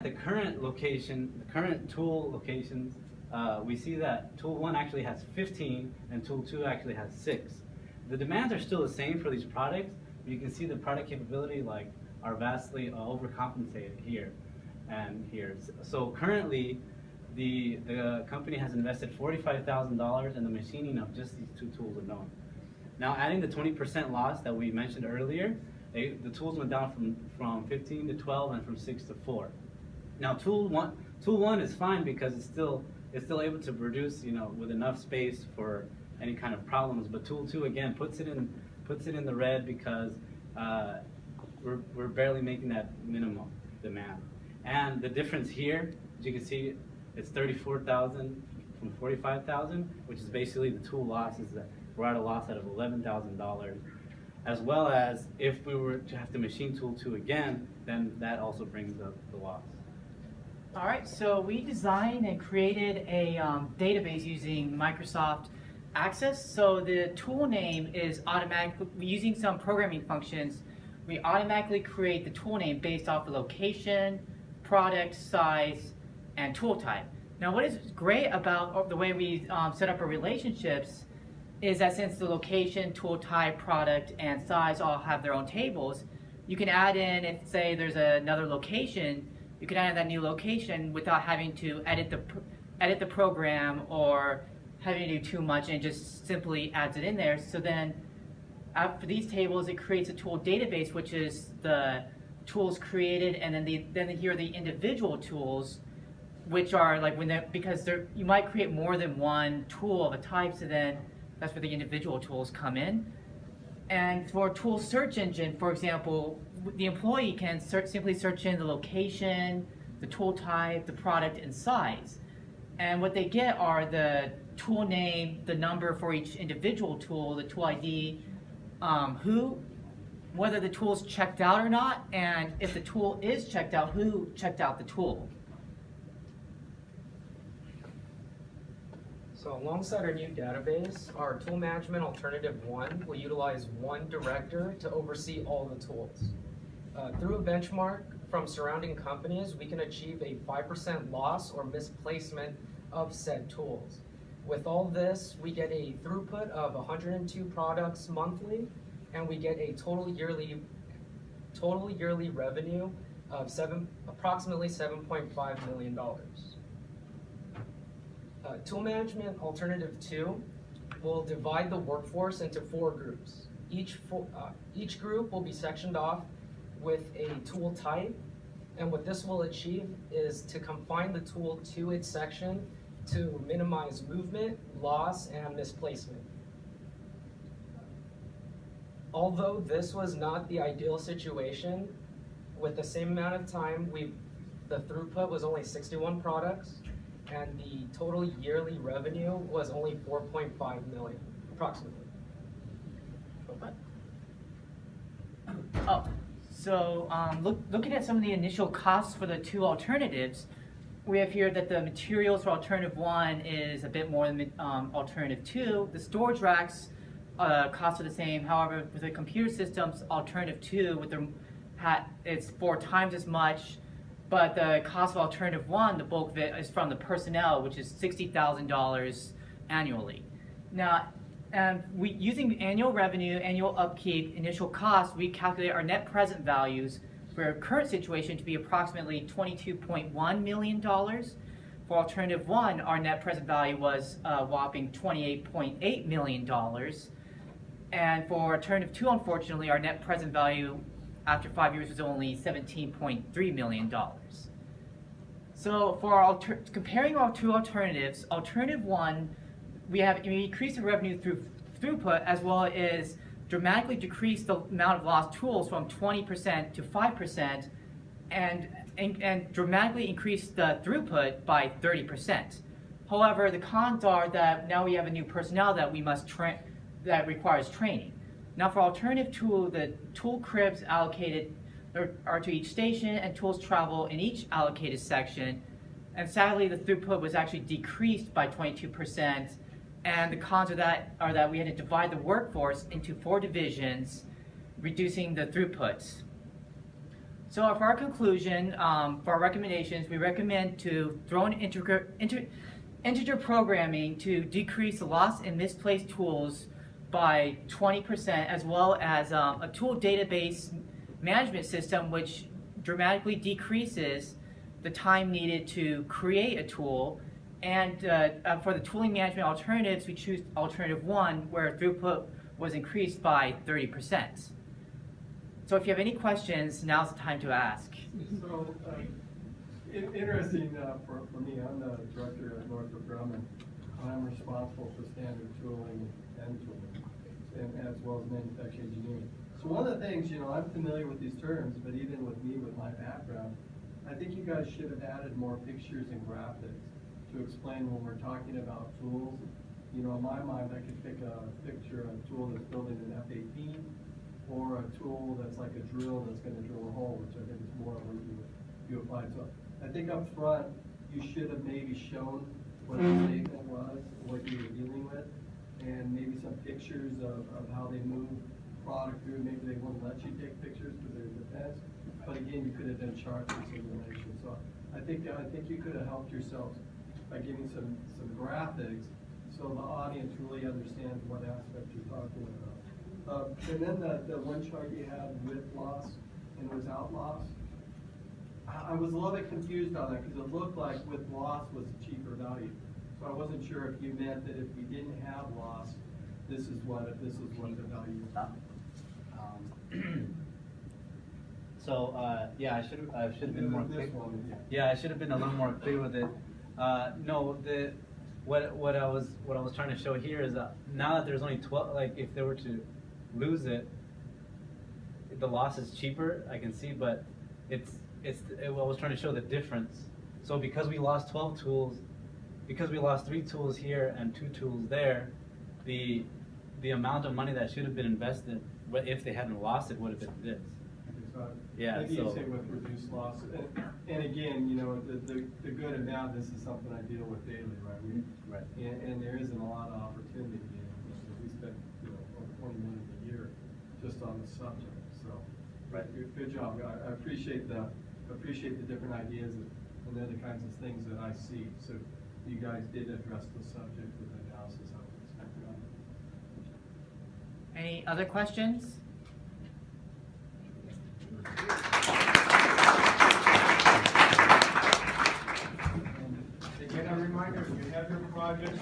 The current location, the current tool locations, we see that tool 1 actually has 15 and tool 2 actually has 6. The demands are still the same for these products, but you can see the product capability are vastly overcompensated here and here. So currently, the company has invested $45,000 in the machining of just these 2 tools alone. Now, adding the 20% loss that we mentioned earlier, the tools went down from 15 to 12 and from 6 to 4. Now, tool one is fine because it's still able to produce, with enough space for any kind of problems. But tool 2 again puts it in the red because we're barely making that minimum demand. And the difference here, as you can see, it's 34,000 from 45,000, which is basically the tool loss. Is that we're at a loss out of $11,000, as well as if we were to have to machine tool 2 again, then that also brings up the loss. All right, so we designed and created a database using Microsoft Access. So the tool name is automatically, using some programming functions, we automatically create the tool name based off the location, product, size, and tool type. Now what is great about the way we set up our relationships is that since the location, tool type, product, and size all have their own tables, you can add in, if say there's another location, you can add that new location without having to edit the program or having to do too much, and it just simply adds it in there. So then for these tables, it creates a tool database, which is the tools created, and then here are the individual tools, which are like because you might create more than one tool of a type, so then that's where the individual tools come in. And for tool search engine, for example, the employee can simply search in the location, the tool type, the product, and size. And what they get are the tool name, the number for each individual tool, the tool ID, whether the tool is checked out or not, and if the tool is checked out, who checked out the tool. So alongside our new database, our tool management alternative 1 will utilize one director to oversee all the tools. Through a benchmark from surrounding companies, we can achieve a 5% loss or misplacement of said tools. With all this, we get a throughput of 102 products monthly, and we get a total yearly revenue of approximately $7.5 million. Tool Management Alternative 2 will divide the workforce into 4 groups. Each group will be sectioned off with a tool type, and what this will achieve is to confine the tool to its section to minimize movement, loss, and misplacement. Although this was not the ideal situation, with the same amount of time, the throughput was only 61 products, and the total yearly revenue was only $4.5 million, approximately. So looking at some of the initial costs for the 2 alternatives, we have here that the materials for alternative 1 is a bit more than alternative 2. The storage racks costs are the same. However, with the computer systems, alternative 2 it's 4 times as much. But the cost of alternative 1, the bulk of it is from the personnel, which is $60,000 annually. Now, using annual revenue, annual upkeep, initial costs, we calculate our net present values for our current situation to be approximately $22.1 million. For alternative 1, our net present value was a whopping $28.8 million. And for alternative 2, unfortunately, our net present value after 5 years was only $17.3 million. So for comparing our 2 alternatives, alternative 1, we increased the revenue through throughput, as well as dramatically decreased the amount of lost tools from 20% to 5%, and dramatically increased the throughput by 30%. However, the cons are that now we have a new personnel that that requires training. Now for alternative 2, the tool cribs allocated are to each station, and tools travel in each allocated section. And sadly, the throughput was actually decreased by 22%. And the cons of that are that we had to divide the workforce into 4 divisions, reducing the throughputs. So for our conclusion, for our recommendations, we recommend to throw in integer programming to decrease the loss and misplaced tools by 20%, as well as a tool database management system which dramatically decreases the time needed to create a tool. And for the tooling management alternatives, we choose alternative 1, where throughput was increased by 30%. So if you have any questions, now's the time to ask. So, interesting for me, I'm the director at Northrop Grumman, and I'm responsible for standard tooling and tooling, and as well as manufacturing engineering. So one of the things, I'm familiar with these terms, but even with me, with my background, I think you guys should have added more pictures and graphics to explain when we're talking about tools. In my mind, I could pick a picture of a tool that's building an F-18, or a tool that's like a drill that's going to drill a hole, which I think is more what you applied. So I think up front, you should have maybe shown what the statement was, what you were dealing with, and maybe some pictures of how they move product through. Maybe they won't let you take pictures because there's defense, but again, you could have done charts and simulation. So I think you could have helped yourselves by giving some graphics so the audience really understands what aspect you're talking about. And then the one chart you had with loss and without loss, I was a little bit confused on that because it looked like with loss was a cheaper value. So I wasn't sure if you meant that if we didn't have loss, this is what the value is. So yeah, I should have been more clear. This one, Yeah, I should have been a little more clear with it. No, what I was trying to show here is that now that there's only 12, like if they were to lose it, the loss is cheaper. I can see, but I was trying to show the difference. So because we lost 12 tools, because we lost 3 tools here and 2 tools there, the amount of money that should have been invested, but if they hadn't lost it, would have been this. Yeah, maybe so you say with reduced loss, and again, the good and bad. This is something I deal with daily, right? Right. And there isn't a lot of opportunity. We spend over $20 million a year just on the subject. So, Right. Good job. I appreciate the different ideas, and they're the kinds of things that I see. So you guys did address the subject with analysis. I would expect that. Any other questions? Again, a reminder, if you have your projects